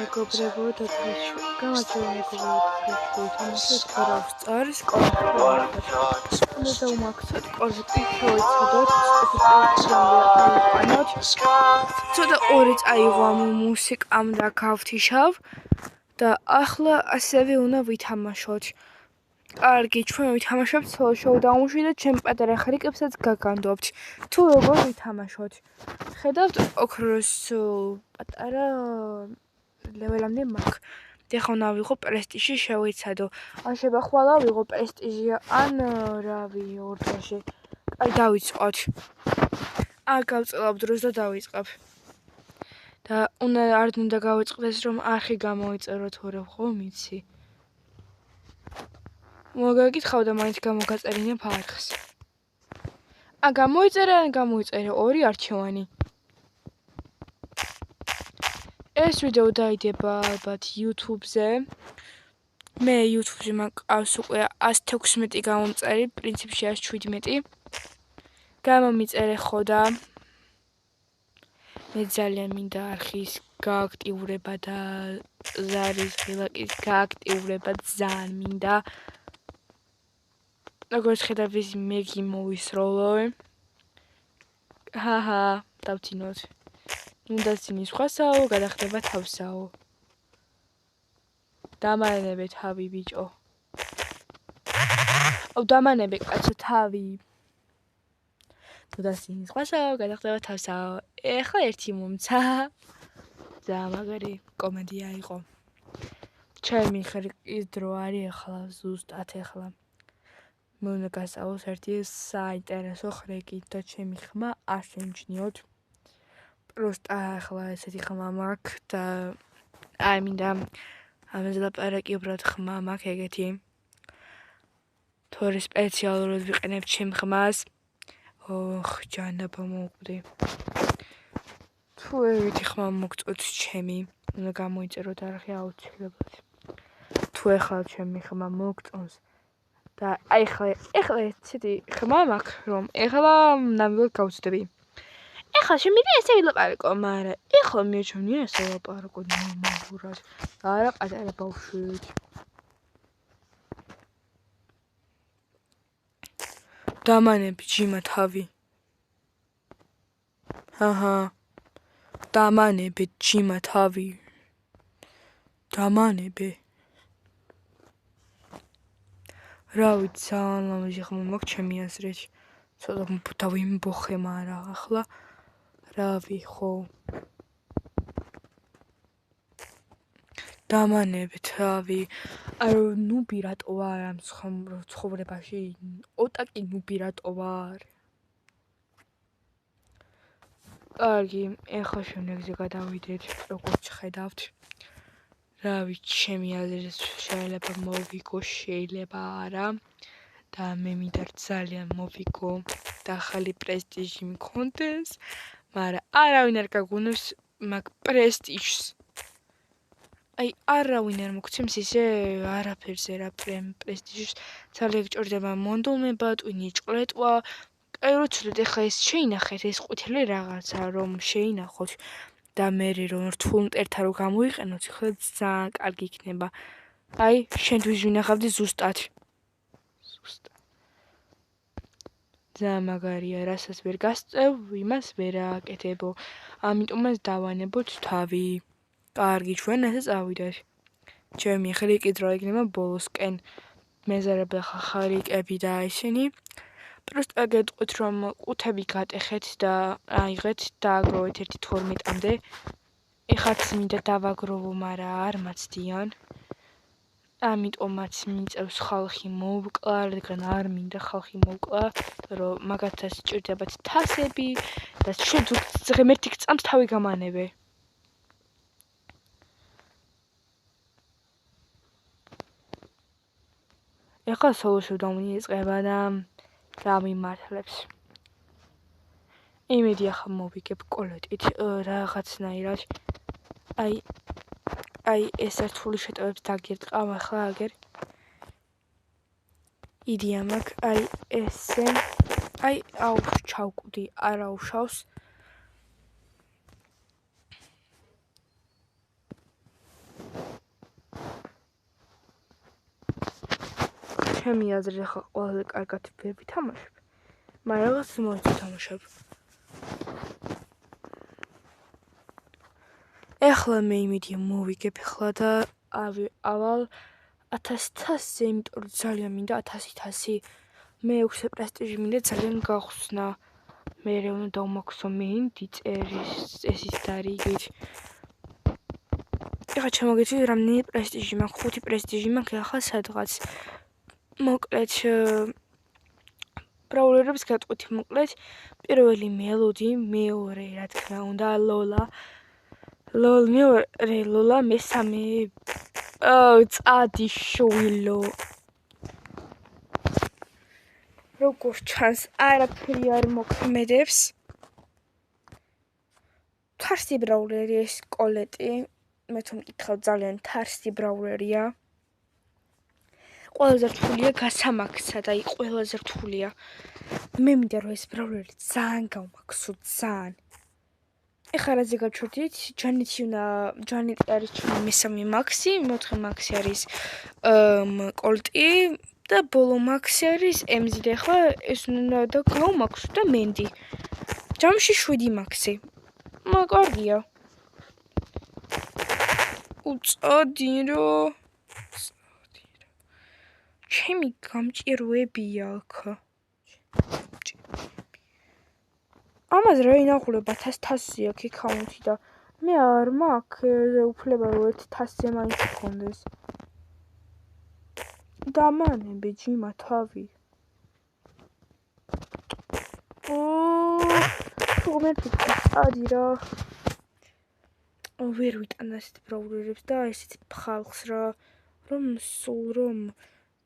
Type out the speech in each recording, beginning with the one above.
მეგობრებო და დღეს გამარჯობა მეგობრებო, დღეს ვთამაშობთ Brawl Stars უნდა დავუმახსოვროთ კორზი შევეცადოთ სპეციალურად აიყვანოთ ცოტა ორი წაიღო ამ მუსიკამ და გავთიშავ და ახლა ასევე უნდა ვითამაშოთ კარგი, ჩვენ ვითამაშებთ solo showdown-ში და ჩემ პატარა ხარიკებსაც გაგანდობთ. თუ როგორ ვითამაშოთ. ხედავთ ოქროს პატარა ლეველამდე მაქვს. ეხლა უნდა ვიღო პრესტიჟი შევეცადო. ან შევახვალა ვიღო პრესტიჟი ან რავი ორდროში. აი დავიწყოთ. არ გავწყლავ დროს და დავიწყებ. და არ უნდა გავიწყდეს რომ არხი გამოიწერო თორე ხო მიცი. მოგეკითხავ და მაინც გამოგაწერინებ არხს. გამოიწერე ან გამოიწერე ორი არჩევანი. ეს ვიდეო დაიდება ალბათ YouTube-ზე. მე YouTube-ზე მყავს უკვე 116 გამომწერი, პრინციპში 117. გამომიწერე ხო და მე ძალიან მინდა არხის გააქტიურება და ზარის ღილაკის გააქტიურება ძალიან მინდა. როგორც ხედავთ, მეგი მოვისროლო. ჰაჰა, დავწინოთ. უნდა ძინის სხვასაო, გადახდება თავსაო. დამანებე თავი ბიჭო. დამანებე კაცო თავი. უნდა ძინის სხვასაო, გადახდება თავსაო. ეხლა ერთი მომცა. ძალიან მაგარი კომედია იყო. ჩემი ხარიკის დრო არის ეხლა ზუსტად ეხლა. მე უნდა გასწავლოს ერთი საინტერესო ხრეკი და ჩემი ხმა არ შემჩნიოთ. პროსტა ახლა ესეთი ხმა მაქვს და აი მინდა ამაზე ლაპარაკი უბრალოდ ხმა მაქვს ეგეთი. თორე სპეციალურად ვიყენებ ჩემ ხმას. ოხ, ჯანაბა მოვკვდი. თუ ეგეთი ხმა მოგწოთ ჩემი, უნდა გამოიწეროთ არხი აუცილებლად. თუ ახლა ჩემი ხმა მოგწონს და აი ახლა ესეთი ხმა მაქვს რომ ახლა ნამდვილად გავწდები. ეხლა შემიძლია ესე ვილაპარაკო, მაგრამ ეხლა მიეჩვენია ესე ვილაპარაკო ნორმალურად. არა პატარა ბავშვით. დამანები ჯიმა თავი. ჰაჰა. დამანები ჯიმა თავი. დამანები. რავი ძალიან ლამაზი ხმა მაქვს ჩემი აზრით. ცოტა დავიმბოხე, მაგრამ ახლა რავი ხო. დამანები თავი. არა ნუბი რატო არ ამ ცხოვრებაში? ოტაკი ნუბი რატო არ? კარგი, ეხლა შემდეგზე გადავიდეთ, როგორც ხედავთ. რავი, ჩემი აზრით შეიძლება მოვიგო, შეიძლება არა. და მე მინდა ძალიან მოვიგო და ახალი პრესტიჟი მქონდეს, მაგრამ არავინ არ გაგუნებს მაგ პრესტიჟს. აი არავინ არ მოგცემს ისე არაფერზე რა პრესტიჟს. ძალიან გჭირდება მონდომება, ტვინი ჭყლეტვა. აი როცა ეხლა ეს შეინახეთ, ეს ყვითელი რაღაცა რომ შეინახოთ და მე რომ რთულ მტერთან რო გამოიყენოთ, ხელ ძალიან კარგი იქნება. აი შენთვის ვინახავდი ზუსტად. ძალიან მაგარია, რასაც ვერ გასწევ, იმას ვერ აკეთებო. ამიტომაც დავანებოთ თავი. კარგი, ჩვენ ასე წავიდეთ. ჩემი ხრიკი დრო იქნება ბოლოსკენ. მეზარება ხარიკები და ისინი. პროსტა გეტყვით რომ ყუთები გატეხეთ და აიღეთ და აგროვეთ 1-12-მდე. ეხაც მინდა დავაგროვო, მაგრამ არ მაცდიან. ამიტომაც მიწევს ხალხი მოვკლა, რადგან არ მინდა ხალხი მოვკლა, რომ მაგათაც სჭირდებათ თასები და ღმერთი გწამს თავი გამანებე. ეხლა solo showdown-ი იწყება და გამიმართლებს. იმედი ახლა მოვიგებ კოლეტით რაღაცნაირად. აი ეს ერთული შეტევებს დაგირტყავ ახლა აგერ. იდეა მაქვს, აი ესე. აი ჩავკვდი, არ აუშავს. ჩემი აზრით ახლა ყველაზე კარგად ვერ ვითამაშებ. მაგრამ რაღაც მოიწამაშებ. ეხლა მე იმედია მოვიგებ ახლა და ავალ 1000-ზე, იმიტომ რომ ძალიან მინდა 1000. მე-6 პრესტიჟი მინდა ძალიან გავხსნა. მე უნდა დავმაქსო მინდი წერის ეს ის დარიგით. ეხლა ჩამოგეცი რამდენი პრესტიჟი მაქვს? 5 პრესტიჟი მაქვს ახლა სადღაც. მოკლედ ბრაულერებს გატყვით მოკლედ. პირველი მელოდი, მეორე რა თქმა უნდა ლოლა. მეორე ლოლა, მესამე წადი შვილო. როგორც ჩანს, არაფერი არ მოქმედებს. თარსი ბრაულერი ეს კოლეტი, მე თუ მკითხავ ძალიან თარსი ბრაულერია. ყველაზე რთულია გასამაქსა და ყველაზე რთულია. მე მინდა რომ ეს ბრაულერი ძალიან გავმაქსო, ძალიან. ეხლა რაზე გავჩვენდით? ჯანეტი არის ჩემი მესამე მაქსი, 4 მაქსი არის კოლტი და ბოლო მაქსი არის ემზი და ეხლა ეს უნდა და გავმაქსო და მენდი. ჯამში 7 მაქსი. მაგარია. უწოდირო. ჩემი გამჭირვებია აქ. ამაზე რა ინახულება 1000-ზე აქ აკაუნტი და მე არ მაქვს უფლება რომ 1000-ზე მაინც გქონდეს. დამანები ჯიმა თავი. თუმეტი წადი რა. ვერ ვიტან ასეთ ბრაულერებს და ესეც ხალხს რა რომ სულ რომ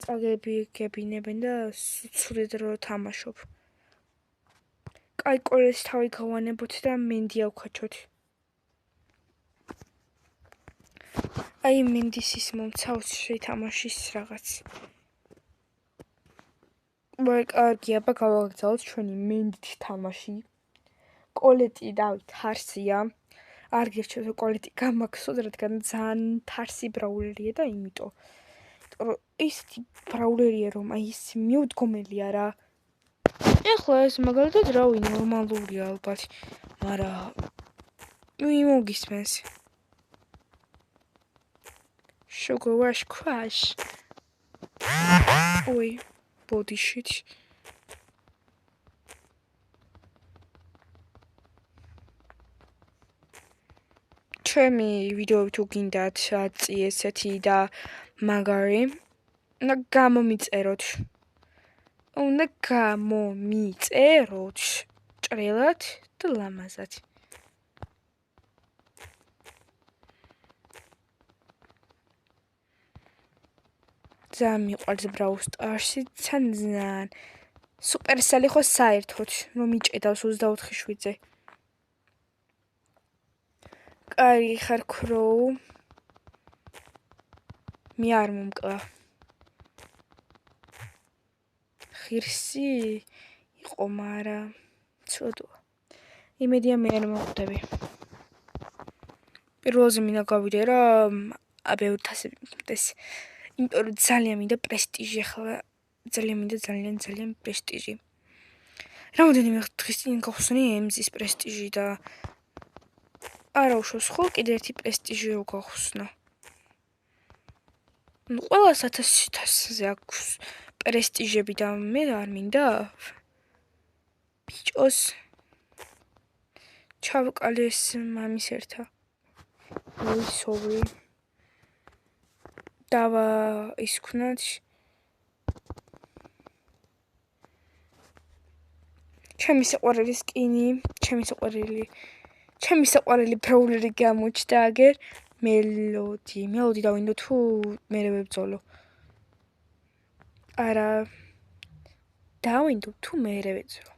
წაგებინებენ და სულით რო თამაშობ. კაი კოლეს თავი გავანებოთ და მენდი ავქაჩოთ. აი მენდის ის მომცავს შეთამაშის რაღაც. ვაი კარგი, აბა გავაგზავნოთ ჩვენი მენდით თამაში. კოლეტი დავით თარსია. არ გირჩევთ კოლეტი გამაქსოთ, რადგან ძალიან თარსი ბრაულერია და იმიტომ. რომ ისეთი ბრაულერია რომ აი ის მიუდგომელია რა. ეხლა ეს მაგალითად რავი ნორმალურია ალბათ, მაგრამ მოგისმენს. Sugar Rush Crash. Oi, body shit. ჩემი ვიდეოები თუ გინდათ ესეთი და მაგარი, უნდა გამომიწეროთ. უნდა გამომიწეროთ ჭრელად და ლამაზად. ძალიან მიყვარს Brawl Stars-ი, ძალიან Supercell-ი ხო საერთოდ, რომ მიჭედავს 24/7-ზე. კაი ხარ ქროუ. მე არ მომკლა. ხირსი იყო, მაგრამ ცოდვა. იმედია მე არ მოხვდები. პირველზე მინდა გავიდე რა, აბე 1000-ს. იმიტომ რომ ძალიან მინდა პრესტიჟი ახლა. ძალიან მინდა ძალიან პრესტიჟი. რამდენიმე დღის წინ გავხსნი ემზის პრესტიჟი და არა უშავს ხო კიდე ერთი პრესტიჟი რო გავხსნა. ნუ ყველას 1000-ზე აქვს პრესტიჟები და მე არ მინდა. ბიჭოს ჩავკალე ეს მამის ერთა. ой, sorry. დავა ის ქნათ. ჩემი საყვარელი სკინი, ჩემი საყვარელი ბრაულერი გამოჩნდა აგერ მელოდი დავინდო თუ მერე ვებძოლო. არა დავინდო თუ მერე ვეძოლო.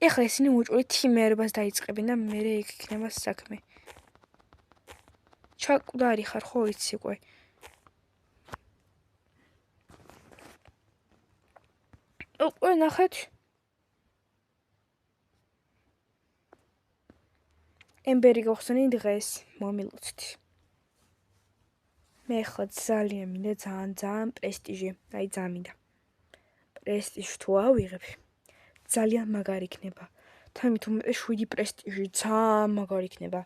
ეხლა ისინი უჭველი თიმერებას დაიწყებენ და მერე იქნება საქმე. ჩაკვდარი ხარ ხო იცი ყო. უკვე ნახეთ. ემბერი გავხსნი დღეს, მომილოცეთ. მე ხა ძალიან მინდა ძალიან პრესტიჟი, აი ძალიან მინდა. პრესტიჟს თუ ავიღებ, ძალიან მაგარი იქნება. თამით უმეტეს 7 პრესტიჟი ძალიან მაგარი იქნება.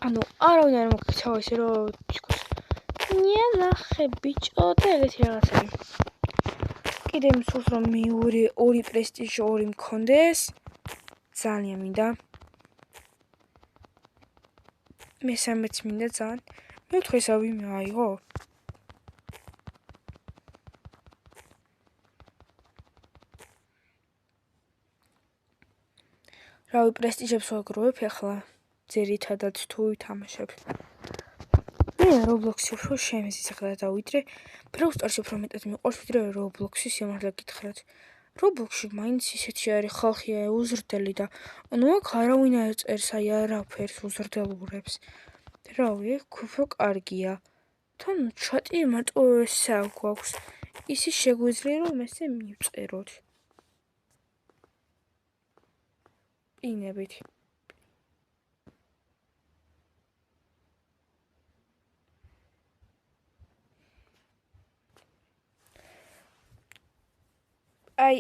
ანუ არავინ არ მოგეცავა ისე რომ თქოს ნია ნახე ბიჭო და ეგეთი რაღაცები. კიდე მსურს რომ მეორე 2 პრესტიჟი 2 მქონდეს. ძალიან მინდა. მესამეც მინდა ძალიან. მეოთხესა ვინმე აიღო? რავი პრესტიჟებს ვაგროვებ ახლა ძირითადად თუ ვითამაშებ. მე Roblox-ში უფრო შემიზის ახლა დავიდრე. Brawl Stars-ში უფრო მეტად მიყვარს ვიდრე Roblox-ი სიმართლე გითხრათ. Roblox-ში მაინც ისეთი არის ხალხი უზრდელი და ანუ აქ არავინ არ წერს აი არაფერს უზრდელურებს. რავი, უფრო კარგია. თან ჩატი მარტო ესე აქვს. ისი შეგვიძლია რომ ესე მივწეროთ. ინებით. აი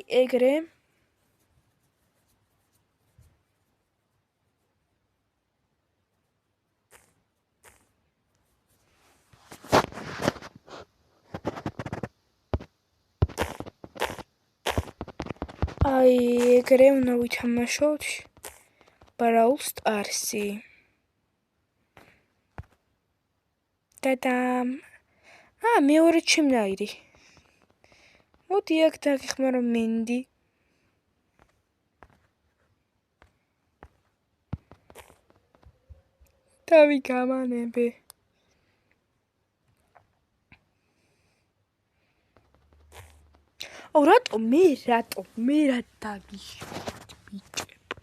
ეგრე უნდა ვითამაშოთ Brawl Stars-ი. დადამ. მეორე ჩემნაირი. მოდი აქ დაგიხმარო მენდი. დავიგამანებე. რატო მე რა დაგიშავთ ბიჭებ?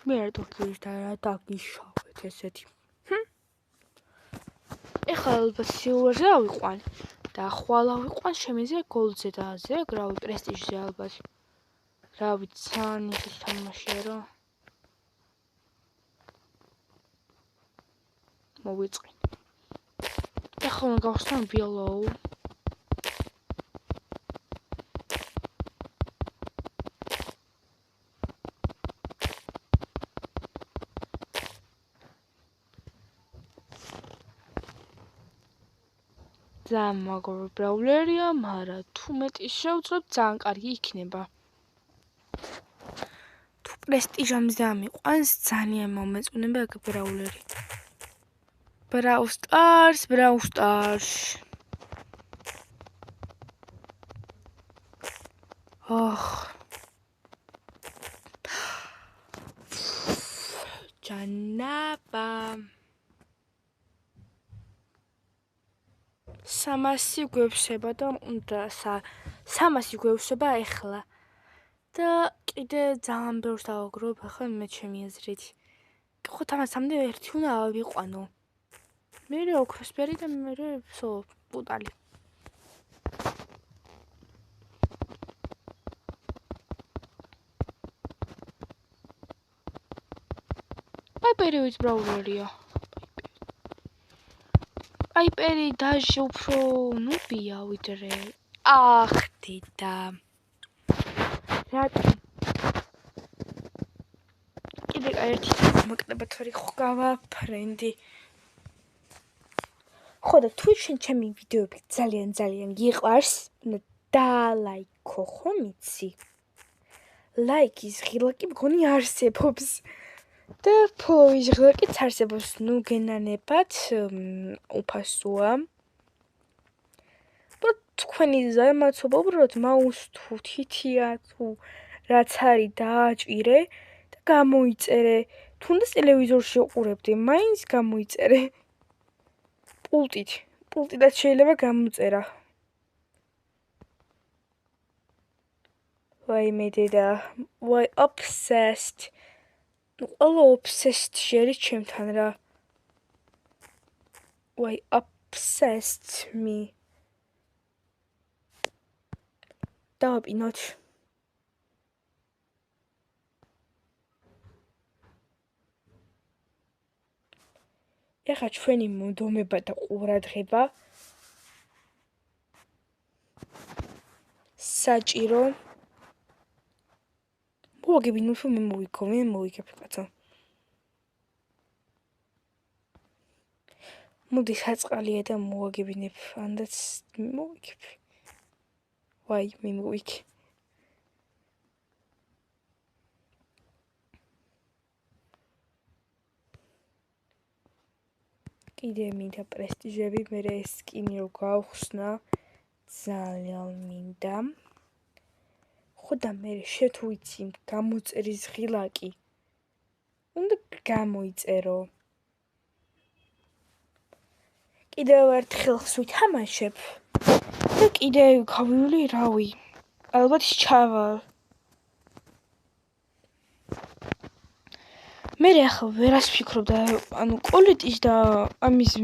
მე რატო რა დაგიშავთ ესეთი? ეხლა ალბათ სილვერზე ავიყვან და ხვალ ავიყვან შემიძლია გოლდზე და აზე, რავი პრესტიჟზე ალბათ. რავი ძალიან ისეთი თამაშია რა. მოვიწყინ. ეხლა უნდა გავხსნან ბიოლოუ. ძალიან მაგარი ბრაულერია, მაგრამ თუ მეტი შევძლებ ძალიან კარგი იქნება. თუ პრესტიჟამდე ამიყვანს ძალიან მომეწონება ეგ ბრაულერი. Brawl Stars. ჯანაბა. 300 გვევსება და უნდა 300 გვევსება ეხლა. და კიდე ძალიან ბევრს დავაგროვებ ახლა მე ჩემი აზრით. ხო 300-მდე ერთი უნდა ავიყვანო. მე ოქროსფერი და მე პუტალი. პაიპერი ვიც ბრაულერია. პაიპერი დაჟე უფრო ნუბია ვიდრე. ახ დედა. რატო? კიდე ერთი მოკდება თორე ხო გავაფრენდი. ხო და თუ ჩემი ვიდეოები ძალიან გიყვარს, დალაიქო ხომ იცი? ლაიკის ღილაკი მგონი არსებობს. და ფოლოვის ღილაკიც არსებობს, ნუ გენანებათ უფასოა. თქვენი ზარმაცობა უბრალოდ მაუს თუ თითია თუ რაც არის დააჭირე და გამოიწერე. თუნდაც ტელევიზორში უყურებდი, მაინც გამოიწერე. პულტიდან შეიძლება გამოწერა. ვაიმე დედა, ვაი obsessed. ყველა obsessed შერის ჩემთან რა. ვაი obsessed me. დავაპინოთ. ეხლა ჩვენი მონდომება და ყურადღება საჭირო მოვაგებინო თუ მე მოვიგებ კაცო მოდი საწყალია და მოვაგებინებ ანდაც მოვიგებ ვაი მე მოვიგე კიდე მინდა პრესტიჟები მე ეს სკინი რო გავხსნა ძალიან მინდა ხო და მე შეთ ვიცი გამოწერის ღილაკი უნდა გამოიწერო კიდევ ერთხელ ვთამაშებ და კიდე გავივლი რავი ალბათ ჩავალ მე ახლა ვერას ვფიქრობ და ანუ კოლეტის და ამის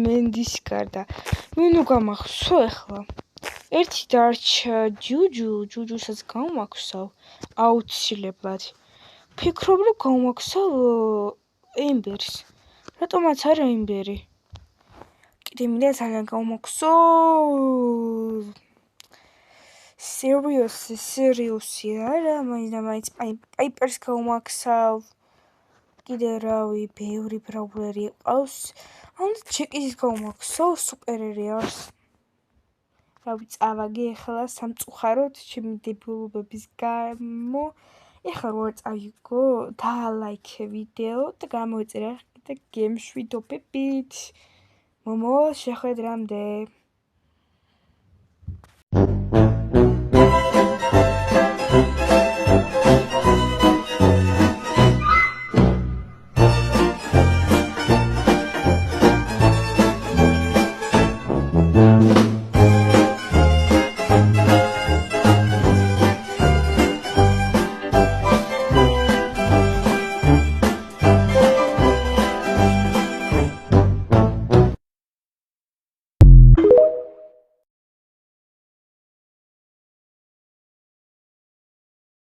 მენდის გარდა მე ნუ გამახსო ახლა ერთი დარჩა ჯუჯუსაც გამაქვსავ აუცილებლად ფიქრობ რომ გამაქვსავ ემბერს რატომაც არა ემბერი კიდე მინდა ძალიან გამაქვსო სერიუსი არა მაინც პაიპერს გამაქვსავ კიდე რავი ბევრი ბრაულერი ყავს ანუ ჩეკის გამაქვსო სუპერერი არის რავი წავაგე ახლა სამწუხაროდ ჩემი დებილობების გამო ეხლა რო წავიგო დალაიქე ვიდეო და გამოიწერე კიდე გემშვიდობებით მომავალ შეხვედრამდე